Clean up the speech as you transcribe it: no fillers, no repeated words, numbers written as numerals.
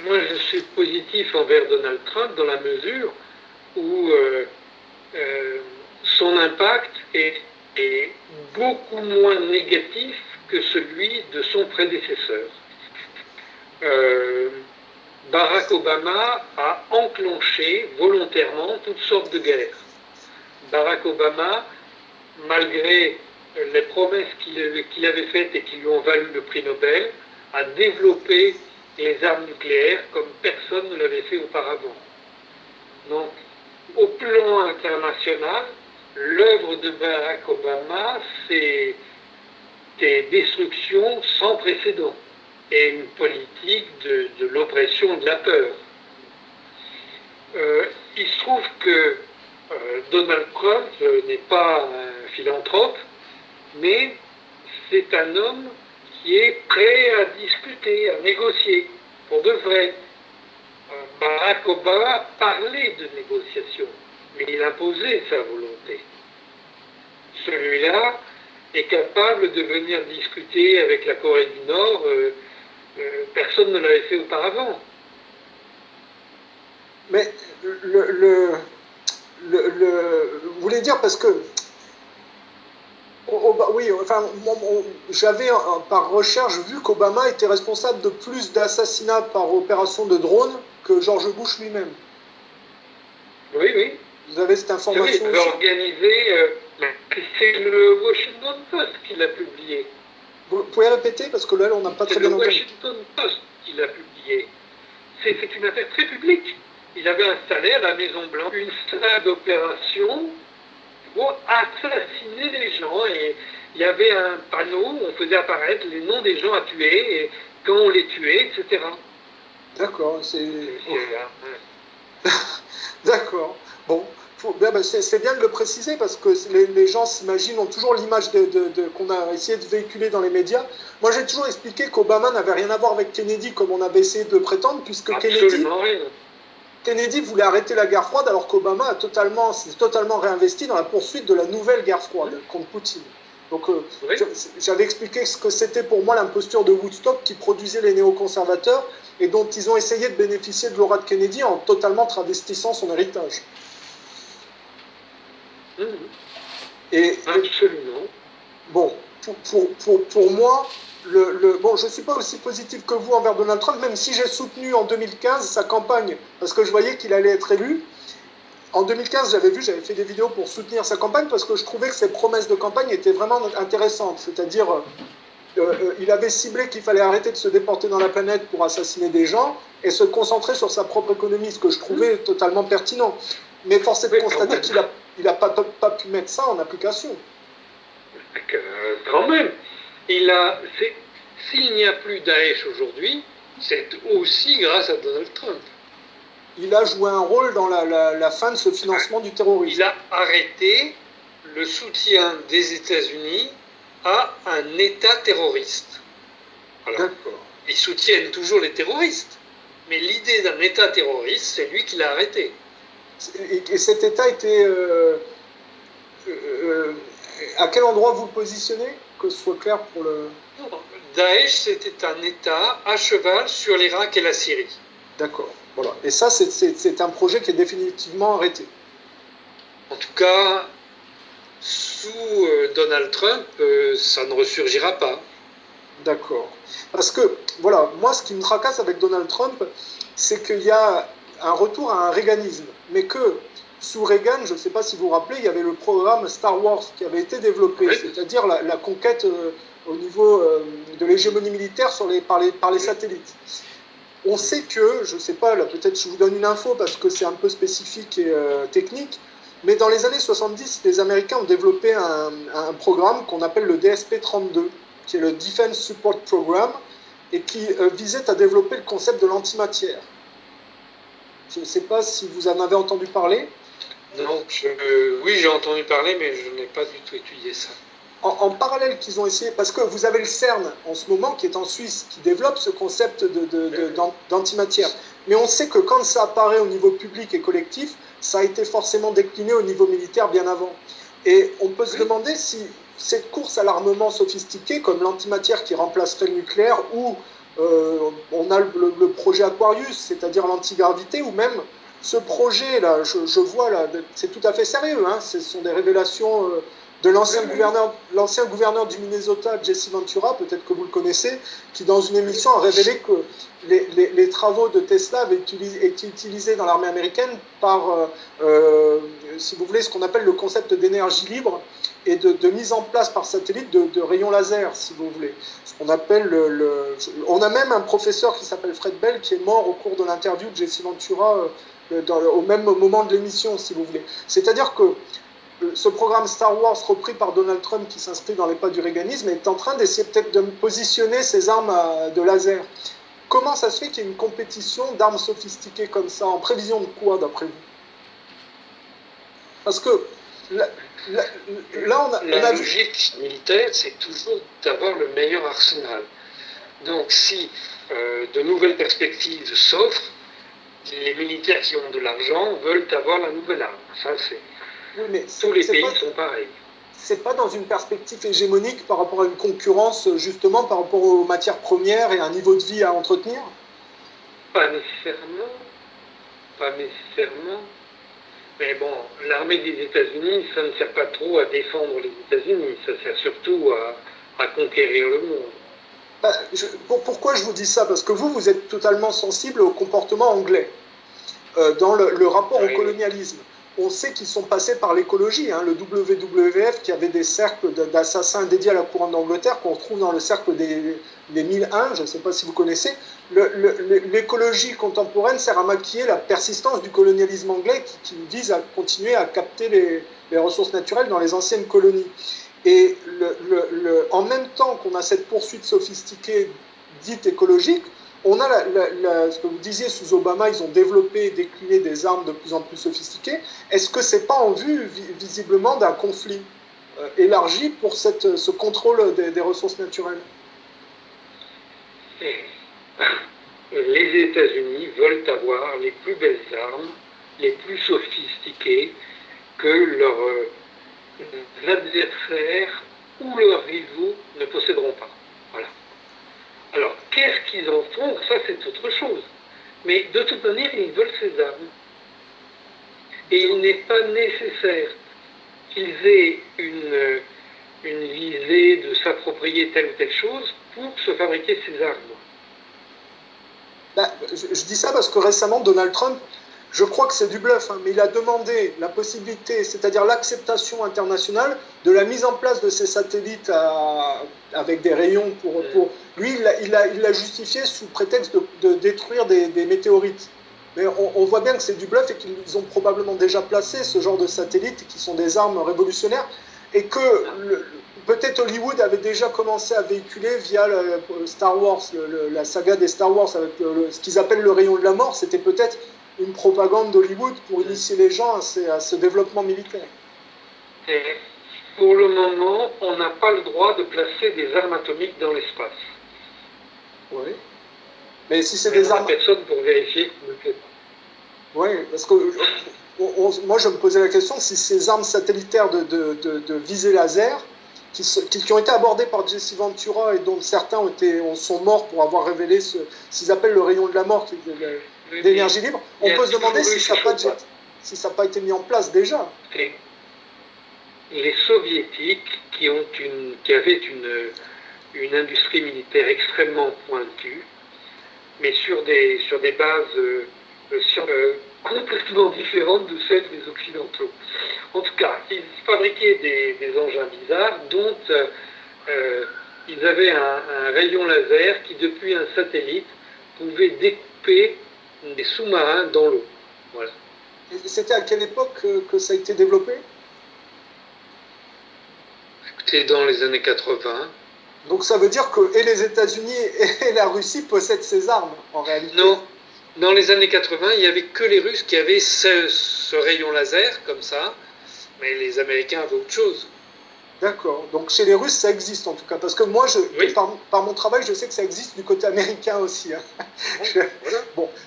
Moi, je suis positif envers Donald Trump dans la mesure où euh, son impact est beaucoup moins négatif que celui de son prédécesseur. Euh, Barack Obama a enclenché volontairement toutes sortes de guerres. Barack Obama, malgré les promesses qu'il avait faites et qui lui ont valu le prix Nobel, a développé les armes nucléaires comme personne ne l'avait fait auparavant. Donc, au plan international, l'œuvre de Barack Obama, c'est des destructions sans précédent et une politique de l'oppression et de la peur. Il se trouve que Donald Trump n'est pas un philanthrope, mais c'est un homme qui est prêt à discuter, à négocier, pour de vrai. Barack Obama parlait de négociation, mais il imposait sa volonté. Celui-là est capable de venir discuter avec la Corée du Nord. Personne ne l'avait fait auparavant. Mais vous voulez dire parce que oui, enfin, j'avais par recherche vu qu'Obama était responsable de plus d'assassinats par opération de drone que George Bush lui-même. Oui, oui. Vous avez cette information oui, il avait organisé, c'est le Washington Post qui l'a publié. Vous pouvez répéter parce que là, on n'a pas très bien entendu. C'est le Washington Post qui l'a publié. C'est une affaire très publique. Il avait installé à la Maison Blanche une salle d'opération pour assassiner les gens. Et il y avait un panneau où on faisait apparaître les noms des gens à tuer, et quand on les tuait, etc. D'accord, D'accord. Bon, c'est bien de le préciser parce que les gens s'imaginent, ont toujours l'image qu'on a essayé de véhiculer dans les médias. Moi, j'ai toujours expliqué qu'Obama n'avait rien à voir avec Kennedy comme on avait essayé de prétendre, puisque Kennedy voulait arrêter la guerre froide alors qu'Obama s'est totalement réinvesti dans la poursuite de la nouvelle guerre froide contre Poutine. Donc, j'avais expliqué ce que c'était pour moi l'imposture de Woodstock qui produisait les néoconservateurs et dont ils ont essayé de bénéficier de l'aura de Kennedy en totalement travestissant son héritage. Absolument. Bon, pour moi, bon, je ne suis pas aussi positif que vous envers Donald Trump, même si j'ai soutenu en 2015 sa campagne, parce que je voyais qu'il allait être élu. En 2015, j'avais fait des vidéos pour soutenir sa campagne, parce que je trouvais que ses promesses de campagne étaient vraiment intéressantes. C'est-à-dire, il avait ciblé qu'il fallait arrêter de se déporter dans la planète pour assassiner des gens, et se concentrer sur sa propre économie, ce que je trouvais totalement pertinent. Mais force est de constater qu'il n'a pas pu mettre ça en application. Quand même, s'il n'y a plus Daesh aujourd'hui, c'est aussi grâce à Donald Trump. Il a joué un rôle dans la fin de ce financement du terrorisme. Il a arrêté le soutien des États-Unis à un État terroriste. Alors, ils soutiennent toujours les terroristes, mais l'idée d'un État terroriste, c'est lui qui l'a arrêté. Et cet État était... à quel endroit vous le positionnez? Que ce soit clair pour le... Daesh, c'était un État à cheval sur l'Irak et la Syrie. D'accord. Voilà. Et ça, c'est un projet qui est définitivement arrêté. En tout cas, sous Donald Trump, ça ne ressurgira pas. D'accord. Parce que, voilà, moi, ce qui me tracasse avec Donald Trump, c'est qu'il y a un retour à un réaganisme. Mais que, sous Reagan, je ne sais pas si vous vous rappelez, il y avait le programme Star Wars qui avait été développé, c'est-à-dire la conquête au niveau de l'hégémonie militaire par les satellites. On sait que, je ne sais pas, là peut-être je vous donne une info parce que c'est un peu spécifique et technique, mais dans les années 70, les Américains ont développé un programme qu'on appelle le DSP-32, qui est le Defense Support Program, et qui visait à développer le concept de l'antimatière. Je ne sais pas si vous en avez entendu parler. Non, oui, j'ai entendu parler, mais je n'ai pas du tout étudié ça. En parallèle qu'ils ont essayé, parce que vous avez le CERN en ce moment, qui est en Suisse, qui développe ce concept d'antimatière. Mais on sait que quand ça apparaît au niveau public et collectif, ça a été forcément décliné au niveau militaire bien avant. Et on peut se demander si cette course à l'armement sophistiqué, comme l'antimatière qui remplacerait le nucléaire, ou On a le projet Aquarius, c'est-à-dire l'antigravité, ou même ce projet-là, je vois là, c'est tout à fait sérieux, hein, ce sont des révélations de l'ancien gouverneur du Minnesota, Jesse Ventura, peut-être que vous le connaissez, qui dans une émission a révélé que les travaux de Tesla avaient été utilisés dans l'armée américaine par, si vous voulez, ce qu'on appelle le concept d'énergie libre et de mise en place par satellite de rayons laser, si vous voulez. Ce qu'on appelle on a même un professeur qui s'appelle Fred Bell qui est mort au cours de l'interview de Jesse Ventura au même moment de l'émission, si vous voulez. C'est-à-dire que ce programme Star Wars repris par Donald Trump qui s'inscrit dans les pas du réganisme est en train d'essayer peut-être de positionner ses armes de laser. Comment ça se fait qu'il y ait une compétition d'armes sophistiquées comme ça? En prévision de quoi, d'après vous? Parce que là la logique militaire, c'est toujours d'avoir le meilleur arsenal. Donc si de nouvelles perspectives s'offrent, les militaires qui ont de l'argent veulent avoir la nouvelle arme. Ça, c'est... Oui, tous les pays sont pareils. C'est pas dans une perspective hégémonique par rapport à une concurrence, justement, par rapport aux matières premières et à un niveau de vie à entretenir? Pas nécessairement. Pas nécessairement. Mais bon, l'armée des États-Unis, ça ne sert pas trop à défendre les États-Unis, ça sert surtout à conquérir le monde. Pourquoi je vous dis ça? Parce que vous êtes totalement sensible au comportement anglais, dans le rapport au colonialisme. On sait qu'ils sont passés par l'écologie, hein, le WWF qui avait des cercles d'assassins dédiés à la couronne d'Angleterre qu'on retrouve dans le cercle des 1001, je ne sais pas si vous connaissez. L'écologie contemporaine sert à maquiller la persistance du colonialisme anglais qui vise à continuer à capter les ressources naturelles dans les anciennes colonies. Et en même temps qu'on a cette poursuite sophistiquée dite écologique, on a ce que vous disiez, sous Obama, ils ont développé et décliné des armes de plus en plus sophistiquées. Est-ce que ce n'est pas en vue, visiblement, d'un conflit élargi pour ce contrôle des ressources naturelles? Les États-Unis veulent avoir les plus belles armes, les plus sophistiquées que leurs adversaires ou leurs rivaux ne posséderont pas. Voilà. Alors, qu'est-ce qu'ils en font? Ça, c'est autre chose. Mais de toute manière, ils veulent ces armes. Et il n'est pas nécessaire qu'ils aient une visée de s'approprier telle ou telle chose pour se fabriquer ces armes. Je dis ça parce que récemment, Donald Trump, je crois que c'est du bluff, hein, mais il a demandé la possibilité, c'est-à-dire l'acceptation internationale de la mise en place de ces satellites avec des rayons pour lui, il l'a justifié sous prétexte de détruire des météorites. Mais on voit bien que c'est du bluff et qu'ils ont probablement déjà placé ce genre de satellites qui sont des armes révolutionnaires et que peut-être Hollywood avait déjà commencé à véhiculer via Star Wars, la saga des Star Wars avec ce qu'ils appellent le rayon de la mort. C'était peut-être une propagande d'Hollywood pour initier les gens à ce développement militaire. Et pour le moment, on n'a pas le droit de placer des armes atomiques dans l'espace. Oui. Mais si c'est des armes... personne pour vérifier. Oui, parce que moi je me posais la question si ces armes satellitaires de visée laser qui ont été abordées par Jesse Ventura et dont certains sont morts pour avoir révélé ce qu'ils appellent le rayon de la mort d'énergie libre, on peut se demander si ça n'a pas été mis en place déjà. Les soviétiques qui avaient une industrie militaire extrêmement pointue, mais sur des bases complètement différentes de celles des Occidentaux. En tout cas, ils fabriquaient des engins bizarres dont ils avaient un rayon laser qui, depuis un satellite, pouvait découper des sous-marins dans l'eau. Voilà. C'était à quelle époque que ça a été développé? C'était dans les années 80. Donc ça veut dire que et les États-Unis et la Russie possèdent ces armes, en réalité? Non. Dans les années 80, il n'y avait que les Russes qui avaient ce rayon laser, comme ça, mais les Américains avaient autre chose. D'accord. Donc chez les Russes, ça existe en tout cas. Parce que moi, oui. par mon travail, je sais que ça existe du côté américain aussi. Hein. Voilà. Bon.